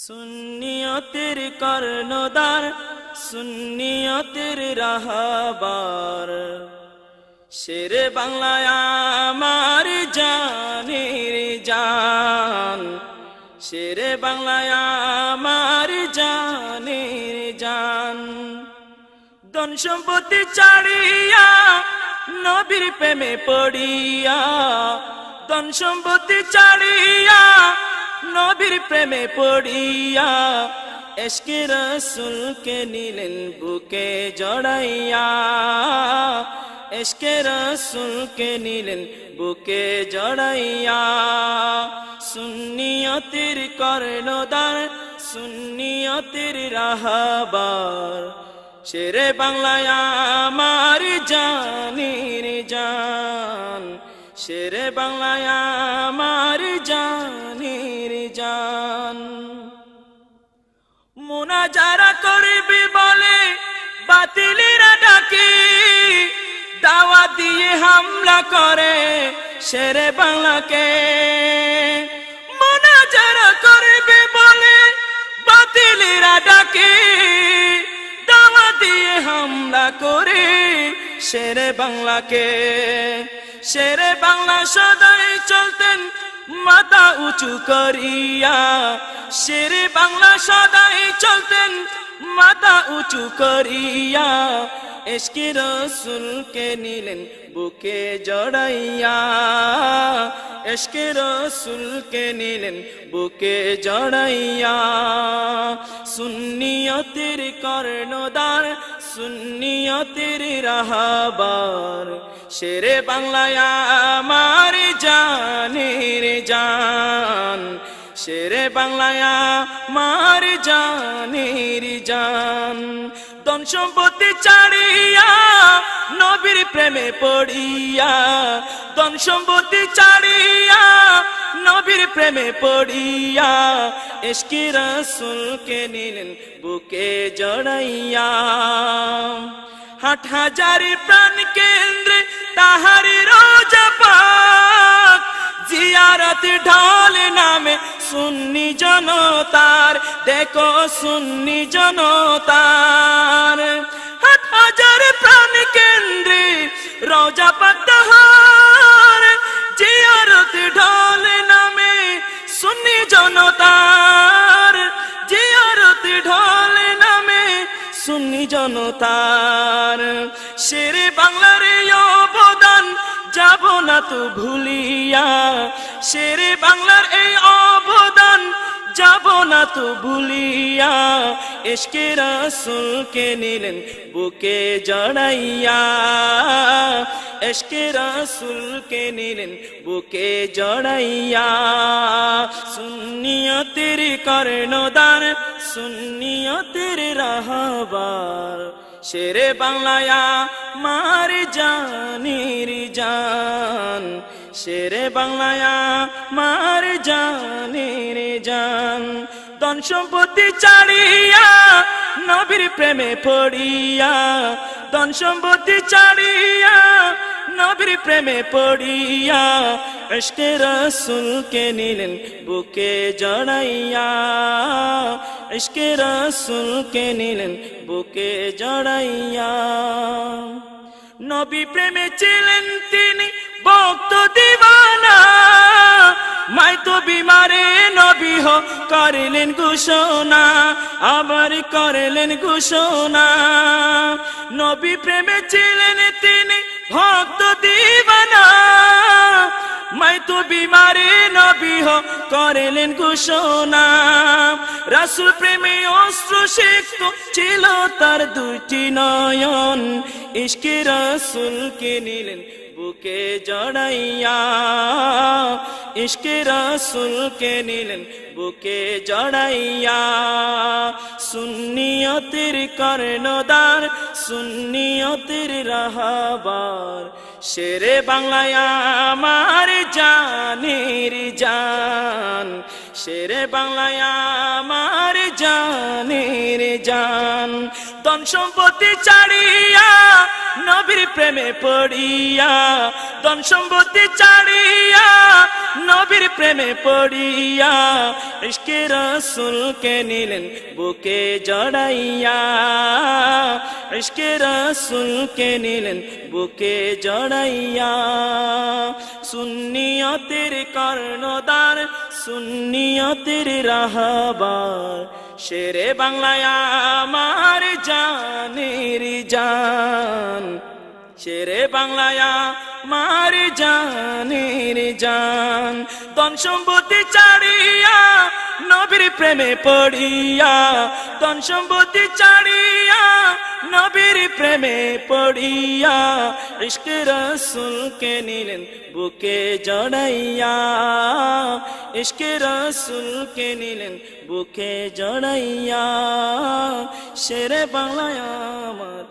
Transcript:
সুন্নিয়তের কর্ণধার, সুন্নিয়তের রাহবার, শেরে বাংলায় আমার জানের জান, শেরে বাংলায় আমার জানের জান। ধন সম্পত্তি ছাড়িয়া নবীর প্রেমে পড়িয়া, ধন সম্পত্তি ছাড়িয়া নবীর প্রেমে পড়িয়া, ইশকে রাসূলকে নিলেন বুকে জড়াইয়া, ইশকে রাসূলকে নিলেন বুকে জড়াইয়া। সুন্নিয়তের কর্ণধার, সুন্নিয়তের রাহবার, শেরে বাংলায় আমার জানের জান, শেরে বাংলায় আমার জানের জান। মুনাজারা করবি বলে বাতিলেরা ডাকে, দাওয়াত দিয়ে হামলা করে শেরে বাংলাকে। মুনাজারা করবি বলে বাতিলেরা ডাকে, দাওয়াত দিয়ে হামলা করে শেরে বাংলাকে। শেরে বাংলা সদাই চলতেন মাথা উঁচু করিয়া, শেরে বাংলা সদাই চলতেন মাথা উঁচু করিয়া, ইশকে রাসূলকে নিলেন বুকে জড়াইয়া, ইশকে রাসূলকে নিলেন বুকে জড়াইয়া। সুন্নিয়তের কর্ণধার, সুন্নিয়তের রাহবার, শেরে বাংলায় আমার জানের জান, শেরে বাংলায় আমার জানের জান। ধন সম্পত্তি ছাড়িয়া নবীর প্রেমে পড়িয়া, ধন সম্পত্তি ছাড়িয়া নবীর প্রেমে পড়িয়া, ইশকে রাসূলকে নিলেন বুকে জড়াইয়া। হাট হাজারি প্রাণ কেন্দ্রে তাহারি রোজা পাক, জিয়ারত ঢাল নামে সুন্নি জনতার, দেখো সুন্নি জনতার। হাট হাজারি প্রাণ কেন্দ্রে রোজা পাক তাহার, জিয়ারত ঢাল নামে সুন্নি জনতার, জিয়ারত ঢাল নামে সুন্নি জনতার। শেরে বাংলার অবদান যাব না তো ভুলিয়া, শেরে বাংলার এই অবদান যাব না তো ভুলিয়া, ইশকে রাসূলকে নিলেন বুকে জড়াইয়া, ইশকে রাসূলকে নিলেন বুকে জড়াইয়া। সুন্নিয়তের কর্ণধার, সুন্নিয়তের রাহবার, শেরে বাংলায় আমার জানের জান, শেরে বাংলায় আমার জানের জান। ধন সম্পত্তি ছাড়িয়া নবীর প্রেমে পড়িয়া, ধন সম্পত্তি ছাড়িয়া নবীর প্রেমে পড়িয়া, ইশকে রাসূলকে নিলেন বুকে জড়াইয়া, ইশকে রাসূলকে নিলেন বুকে জড়াইয়া। নবী প্রেমে ছিলেন তিনি ভক্ত দিওয়ানা, মাইতো বিমারে নবী করিলেন ঘোষণা, আবার করিলেন ঘোষণা। নবী প্রেমে ছিলেন তিনি ভক্ত দিওয়ানা, মাইতো বিমারে নবী করিলেন ঘোষণা। রাসূল প্রেমে অশ্র সিক্ত ছিল তার দুটি নয়ন, ইশকে রাসূলকে নিলেন বুকে জড়াইয়া, ইশকে রাসূলকে নিলেন বুকে জড়াইয়া। সুন্নিয়তের কর্ণধার, সুন্নিয়তের রাহবার, শেরে বাংলায় আমার জানের জান, শেরে বাংলায় আমার জানের জান। ধন সম্পত্তি ছাড়িয়া নবীর প্রেমে পড়িয়া, ধন সম্পত্তি ছাড়িয়া নবীর প্রেমে পড়িয়া, ইশকে রাসূলকে নিলেন বুকে জড়াইয়া, ইশকে রাসূলকে নিলেন বুকে জড়াইয়া। সুন্নিয়তের কর্ণধার, সুন্নিয়তের রাহবার, শেরে বাংলায় আমার জানের জান, শেরে বাংলায় আমার জানের জান। ধন সম্পত্তি ছাড়িয়া নবীর প্রেমে পড়িয়া, ধন সম্পত্তি ছাড়িয়া নবীর প্রেমে পড়িয়া, ইশকে রাসূলকে নিলেন বুকে জড়াইয়া, ইশকে রাসূলকে নিলেন বুকে জড়াইয়া। শেরে বাংলায় আমার